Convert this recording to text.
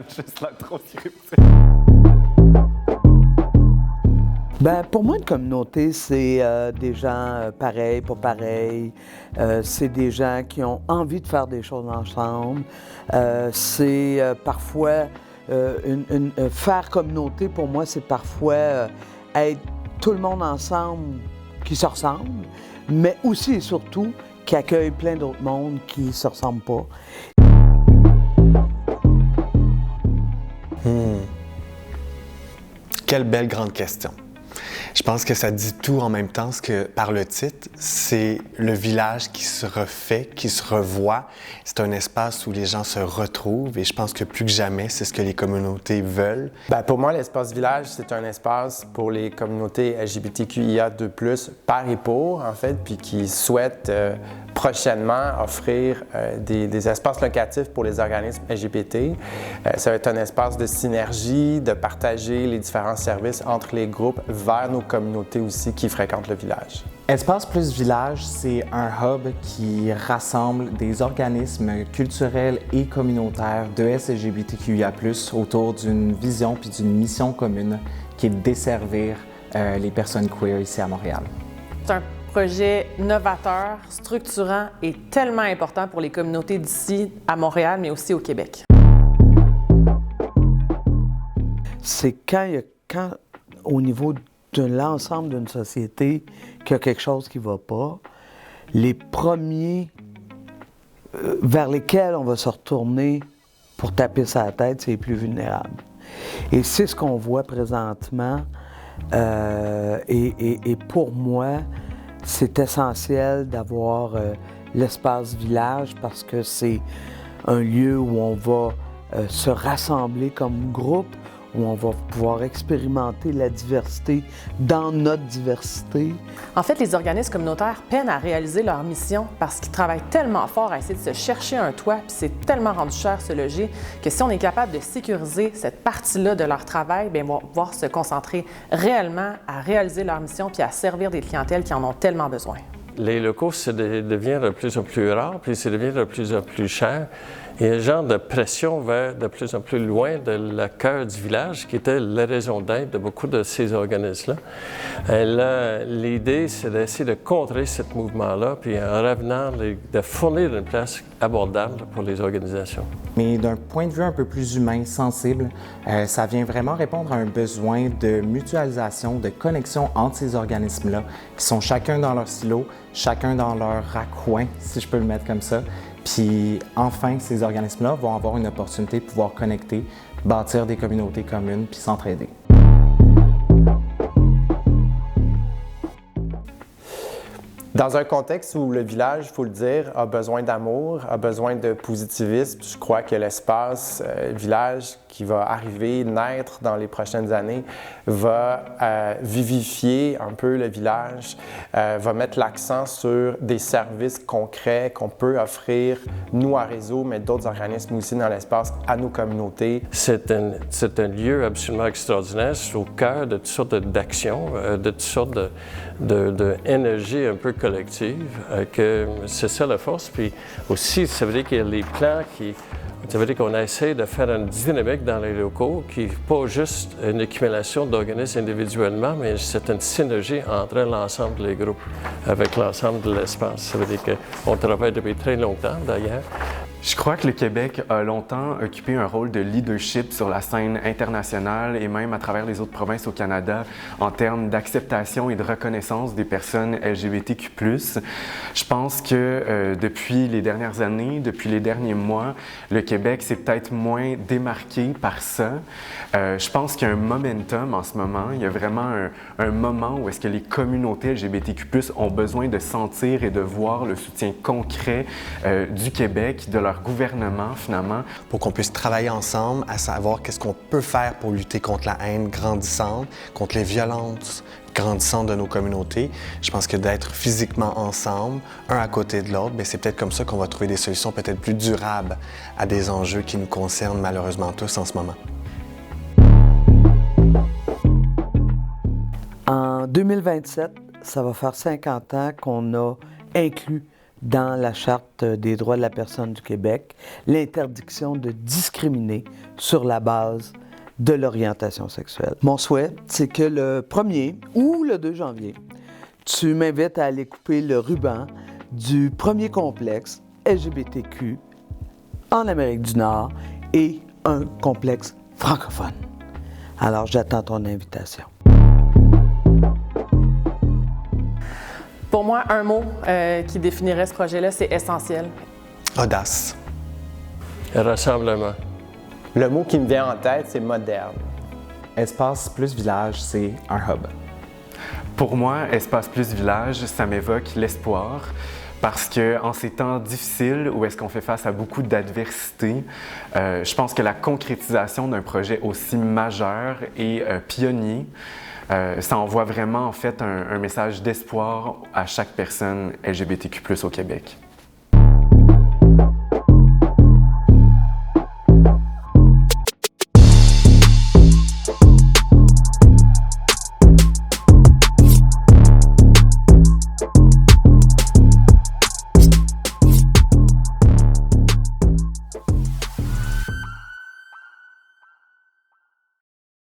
Juste la trop scriptée. Ben, pour moi, une communauté, c'est des gens pareils, pas pareils. C'est des gens qui ont envie de faire des choses ensemble. C'est parfois faire communauté, pour moi, c'est parfois être tout le monde ensemble qui se ressemble, mais aussi et surtout qui accueille plein d'autres mondes qui ne se ressemblent pas. Quelle belle grande question. Je pense que ça dit tout en même temps, ce que par le titre, c'est le village qui se refait, qui se revoit. C'est un espace où les gens se retrouvent et je pense que plus que jamais, c'est ce que les communautés veulent. Ben, pour moi, l'espace village, c'est un espace pour les communautés LGBTQIA2+, par et pour, en fait, puis qui souhaitent prochainement offrir des espaces locatifs pour les organismes LGBT. Ça va être un espace de synergie, de partager les différents services entre les groupes vers nos communautés aussi qui fréquentent le village. Espace Plus Village, c'est un hub qui rassemble des organismes culturels et communautaires de LGBTQIA+, autour d'une vision puis d'une mission commune qui est de desservir les personnes queer ici à Montréal. C'est un projet novateur, structurant et tellement important pour les communautés d'ici à Montréal, mais aussi au Québec. C'est quand au niveau de l'ensemble d'une société qu'il y a quelque chose qui ne va pas, les premiers vers lesquels on va se retourner pour taper sa tête, c'est les plus vulnérables. Et c'est ce qu'on voit présentement. Et pour moi, c'est essentiel d'avoir l'espace village parce que c'est un lieu où on va se rassembler comme groupe, où on va pouvoir expérimenter la diversité dans notre diversité. En fait, les organismes communautaires peinent à réaliser leur mission parce qu'ils travaillent tellement fort à essayer de se chercher un toit, puis c'est tellement rendu cher se loger, que si on est capable de sécuriser cette partie-là de leur travail, bien, ils vont pouvoir se concentrer réellement à réaliser leur mission puis à servir des clientèles qui en ont tellement besoin. Les locaux, ça devient de plus en plus rare, puis ça devient de plus en plus cher. Il y a un genre de pression vers de plus en plus loin de le cœur du village, qui était la raison d'être de beaucoup de ces organismes-là. Et là, l'idée, c'est d'essayer de contrer ce mouvement-là, puis en revenant, de fournir une place abordable pour les organisations. Mais d'un point de vue un peu plus humain, sensible, ça vient vraiment répondre à un besoin de mutualisation, de connexion entre ces organismes-là, qui sont chacun dans leur silo, chacun dans leur raccoin, si je peux le mettre comme ça. Puis enfin, ces organismes-là vont avoir une opportunité de pouvoir connecter, bâtir des communautés communes puis s'entraider. Dans un contexte où le village, il faut le dire, a besoin d'amour, a besoin de positivisme, je crois que l'espace village qui va arriver, naître dans les prochaines années, va vivifier un peu le village, va mettre l'accent sur des services concrets qu'on peut offrir, nous à Réseau, mais d'autres organismes aussi dans l'espace, à nos communautés. C'est un lieu absolument extraordinaire. C'est au cœur de toutes sortes d'actions, de toutes sortes d'énergie un peu collective, que c'est ça la force. Puis aussi, ça veut dire qu'il y a les plans qui... Ça veut dire qu'on essaie de faire une dynamique dans les locaux qui n'est pas juste une accumulation d'organismes individuellement, mais c'est une synergie entre l'ensemble des groupes avec l'ensemble de l'espace. Ça veut dire qu'on travaille depuis très longtemps d'ailleurs. Je crois que le Québec a longtemps occupé un rôle de leadership sur la scène internationale et même à travers les autres provinces au Canada en termes d'acceptation et de reconnaissance des personnes LGBTQ+. Je pense que depuis les dernières années, depuis les derniers mois, le Québec s'est peut-être moins démarqué par ça. Je pense qu'il y a un momentum en ce moment. Il y a vraiment un moment où est-ce que les communautés LGBTQ+, ont besoin de sentir et de voir le soutien concret du Québec, de leur gouvernement, finalement. Pour qu'on puisse travailler ensemble à savoir qu'est-ce qu'on peut faire pour lutter contre la haine grandissante, contre les violences grandissantes de nos communautés. Je pense que d'être physiquement ensemble, un à côté de l'autre, c'est peut-être comme ça qu'on va trouver des solutions peut-être plus durables à des enjeux qui nous concernent malheureusement tous en ce moment. En 2027, ça va faire 50 ans qu'on a inclus dans la Charte des droits de la personne du Québec l'interdiction de discriminer sur la base de l'orientation sexuelle. Mon souhait, c'est que le 1er ou le 2 janvier, tu m'invites à aller couper le ruban du premier complexe LGBTQ en Amérique du Nord et un complexe francophone. Alors, j'attends ton invitation. Pour moi, un mot qui définirait ce projet-là, c'est essentiel. Audace. Rassemblement. Le mot qui me vient en tête, c'est moderne. Espace Plus Village, c'est un hub. Pour moi, Espace Plus Village, ça m'évoque l'espoir. Parce qu'en ces temps difficiles où est-ce qu'on fait face à beaucoup d'adversité, je pense que la concrétisation d'un projet aussi majeur et pionnier, ça envoie vraiment en fait un message d'espoir à chaque personne LGBTQ+ au Québec.